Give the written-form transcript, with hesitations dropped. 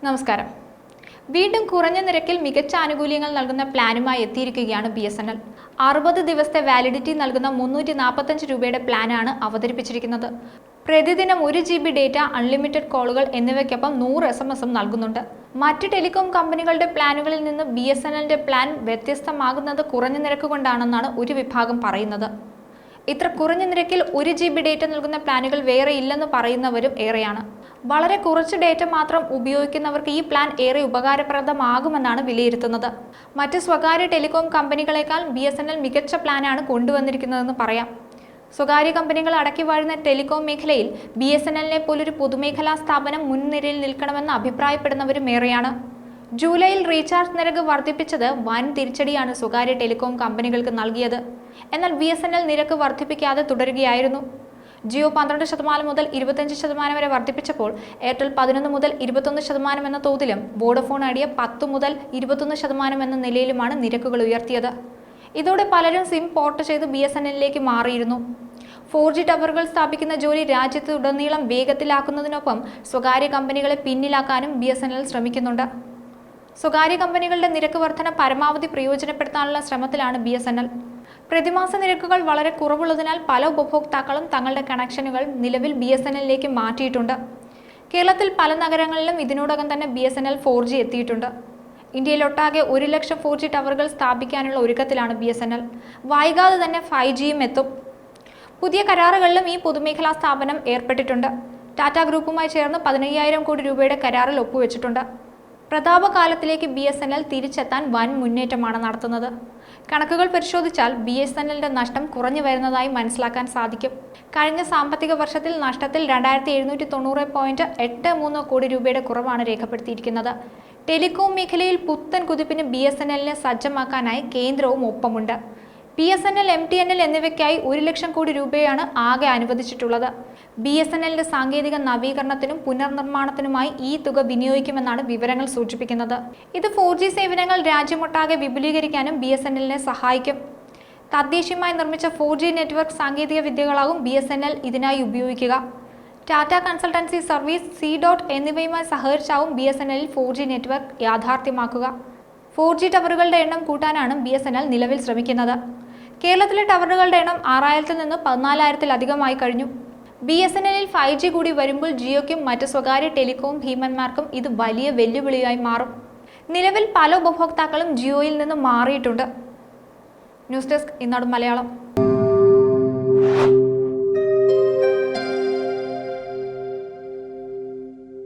നമസ്കാരം. വീണ്ടും കുറഞ്ഞ നിരക്കിൽ മികച്ച ആനുകൂല്യങ്ങൾ നൽകുന്ന പ്ലാനുമായി എത്തിയിരിക്കുകയാണ് BSNL. 60 ദിവസത്തെ വാലിഡിറ്റി നൽകുന്ന 345 രൂപയുടെ പ്ലാനാണ് അവതരിപ്പിച്ചിരിക്കുന്നത്. പ്രതിദിനം 1 GB ഡേറ്റ, അൺലിമിറ്റഡ് കോളുകൾ എന്നിവയ്ക്കൊപ്പം 100 SMS നൽകുന്നുണ്ട്. മറ്റ് ടെലികോം കമ്പനികളുടെ പ്ലാനുകളിൽ നിന്ന് BSNLന്റെ പ്ലാൻ വ്യത്യസ്തമാകുന്നത് കുറഞ്ഞ നിരക്ക് കൊണ്ടാണെന്നാണ് ഒരു വിഭാഗം പറയുന്നത്. ഇത്ര കുറഞ്ഞ നിരക്കിൽ 1 GB ഡേറ്റ നൽകുന്ന പ്ലാനുകൾ വേറെ ഇല്ലെന്ന് പറയുന്നവരും ഏറെയാണ്. വളരെ കുറച്ച് ഡേറ്റ മാത്രം ഉപയോഗിക്കുന്നവർക്ക് ഈ പ്ലാൻ ഏറെ ഉപകാരപ്രദമാകുമെന്നാണ് വിലയിരുത്തുന്നത്. മറ്റ് സ്വകാര്യ ടെലികോം കമ്പനികളെക്കാൾ BSNL മികച്ച പ്ലാനാണ് കൊണ്ടുവന്നിരിക്കുന്നതെന്ന് പറയാം. സ്വകാര്യ കമ്പനികൾ അടക്കി വാഴുന്ന ടെലികോം മേഖലയിൽ BSNLനെ പോലൊരു പൊതുമേഖലാ സ്ഥാപനം മുൻനിരയിൽ നിൽക്കണമെന്ന് അഭിപ്രായപ്പെടുന്നവരും ഏറെയാണ്. ജൂലൈയിൽ റീചാർജ് നിരക്ക് വർദ്ധിപ്പിച്ചത് വൻ തിരിച്ചടിയാണ് സ്വകാര്യ ടെലികോം കമ്പനികൾക്ക് നൽകിയത്. എന്നാൽ BSNL നിരക്ക് വർദ്ധിപ്പിക്കാതെ തുടരുകയായിരുന്നു. ജിയോ 12% മുതൽ 25% വരെ വർദ്ധിപ്പിച്ചപ്പോൾ എയർടെൽ 11 മുതൽ 21% എന്ന തോതിലും വോഡഫോൺ ഐഡിയ 10 മുതൽ 21% എന്ന നിലയിലുമാണ് നിരക്കുകൾ ഉയർത്തിയത്. ഇതോടെ പലരും സിം പോർട്ട് ചെയ്ത് BSNLലേക്ക് മാറിയിരുന്നു. 4G ടവറുകൾ സ്ഥാപിക്കുന്ന ജോലി രാജ്യത്തുടനീളം വേഗത്തിലാക്കുന്നതിനൊപ്പം സ്വകാര്യ കമ്പനികളെ പിന്നിലാക്കാനും BSNL ശ്രമിക്കുന്നുണ്ട്. സ്വകാര്യ കമ്പനികളുടെ നിരക്ക് വർധന പരമാവധി പ്രയോജനപ്പെടുത്താനുള്ള ശ്രമത്തിലാണ് BSNL. പ്രതിമാസ നിരക്കുകൾ വളരെ കുറവുള്ളതിനാൽ പല ഉപഭോക്താക്കളും തങ്ങളുടെ കണക്ഷനുകൾ നിലവിൽ BSNLലേക്ക് മാറ്റിയിട്ടുണ്ട്. കേരളത്തിൽ പല നഗരങ്ങളിലും ഇതിനോടകം തന്നെ BSNL 4G എത്തിയിട്ടുണ്ട്. ഇന്ത്യയിലൊട്ടാകെ 1 ലക്ഷം 4G ടവറുകൾ സ്ഥാപിക്കാനുള്ള ഒരുക്കത്തിലാണ് BSNL. വൈകാതെ തന്നെ 5Gയും എത്തും. പുതിയ കരാറുകളിലും ഈ പൊതുമേഖലാ സ്ഥാപനം ഏർപ്പെട്ടിട്ടുണ്ട്. ടാറ്റ ഗ്രൂപ്പുമായി ചേർന്ന് 15,000 കോടി രൂപയുടെ കരാറിൽ ഒപ്പുവെച്ചിട്ടുണ്ട്. പ്രതാപകാലത്തിലേക്ക് BSNL തിരിച്ചെത്താൻ വൻ മുന്നേറ്റമാണ് നടത്തുന്നത്. കണക്കുകൾ പരിശോധിച്ചാൽ BSNLന്റെ നഷ്ടം കുറഞ്ഞു വരുന്നതായി മനസ്സിലാക്കാൻ സാധിക്കും. കഴിഞ്ഞ സാമ്പത്തിക വർഷത്തിൽ നഷ്ടത്തിൽ 2790.83 കോടി രൂപയുടെ കുറവാണ് രേഖപ്പെടുത്തിയിരിക്കുന്നത്. ടെലികോം മേഖലയിൽ പുത്തൻ കുതിപ്പിന് BSNLനെ സജ്ജമാക്കാനായി കേന്ദ്രവും ഒപ്പമുണ്ട്. BSNL, MTNL എന്നിവയ്ക്കായി 1 ലക്ഷം കോടി രൂപയാണ് ആകെ അനുവദിച്ചിട്ടുള്ളത്. BSNLന്റെ സാങ്കേതിക നവീകരണത്തിനും പുനർനിർമ്മാണത്തിനുമായി ഈ തുക വിനിയോഗിക്കുമെന്നാണ് വിവരങ്ങൾ സൂചിപ്പിക്കുന്നത്. ഇത് 4G സേവനങ്ങൾ രാജ്യമൊട്ടാകെ വിപുലീകരിക്കാനും BSNLനെ സഹായിക്കും. തദ്ദേശീയമായി നിർമ്മിച്ച 4G നെറ്റ്വർക്ക് സാങ്കേതിക വിദ്യകളാകും BSNL ഇതിനായി ഉപയോഗിക്കുക. ടാറ്റ കൺസൾട്ടൻസി സർവീസ്, C-DOT എന്നിവയുമായി സഹകരിച്ചാവും BSNLൽ 4G നെറ്റ്വർക്ക് യാഥാർത്ഥ്യമാക്കുക. 4G ടവറുകളുടെ എണ്ണം കൂട്ടാനാണ് BSNL നിലവിൽ ശ്രമിക്കുന്നത്. കേരളത്തിലെ ടവറുകളുടെ എണ്ണം 6,000-ൽ നിന്ന് 14,000-ലധികമായി കഴിഞ്ഞു. BSNLൽ 5G കൂടി വരുമ്പോൾ ജിയോയ്ക്കും മറ്റ് സ്വകാര്യ ടെലികോം ഭീമന്മാർക്കും ഇത് വലിയ വെല്ലുവിളിയായി മാറും. നിലവിൽ പല ഉപഭോക്താക്കളും ജിയോയിൽ നിന്ന് മാറിയിട്ടുണ്ട്. ന്യൂസ് ഡെസ്ക്, ഈനാട് മലയാളം.